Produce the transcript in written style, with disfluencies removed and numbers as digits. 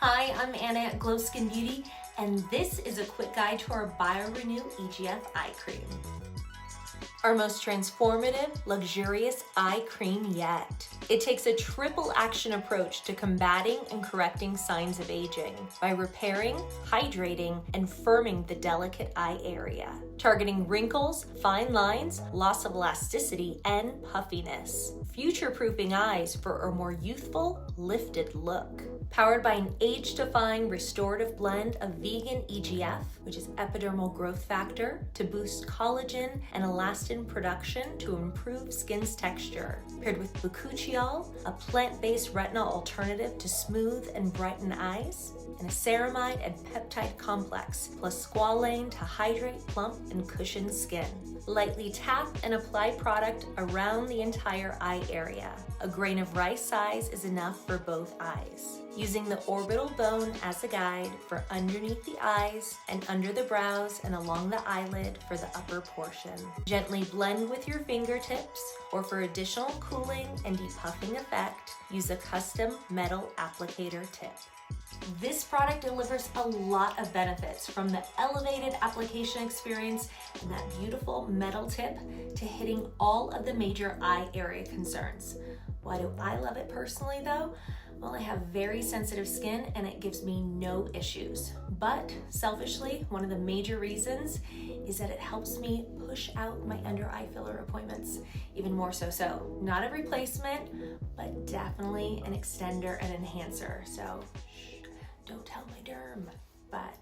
Hi, I'm Anna at Glo Skin Beauty, and this is a quick guide to our BioRenew EGF Eye Cream. Our most transformative, luxurious eye cream yet. It takes a triple action approach to combating and correcting signs of aging by repairing, hydrating, and firming the delicate eye area, targeting wrinkles, fine lines, loss of elasticity, and puffiness, future-proofing eyes for a more youthful, lifted look. Powered by an age-defying restorative blend of vegan EGF, which is epidermal growth factor, to boost collagen and elastin production to improve skin's texture, paired with bakuchiol, a plant-based retinol alternative to smooth and brighten eyes, and a ceramide and peptide complex, plus squalane to hydrate, plump, and cushion skin. Lightly tap and apply product around the entire eye area. A grain of rice size is enough for both eyes. Using the orbital bone as a guide for underneath the eyes and under the brows and along the eyelid for the upper portion. Gently blend with your fingertips, or for additional cooling and depuffing effect, use a custom metal applicator tip. This product delivers a lot of benefits, from the elevated application experience and that beautiful metal tip to hitting all of the major eye area concerns. Why do I love it personally though? Well, I have very sensitive skin and it gives me no issues. But selfishly, one of the major reasons is that it helps me push out my under eye filler appointments even more so. So not a replacement, but definitely an extender and enhancer. So shh, don't tell my derm, but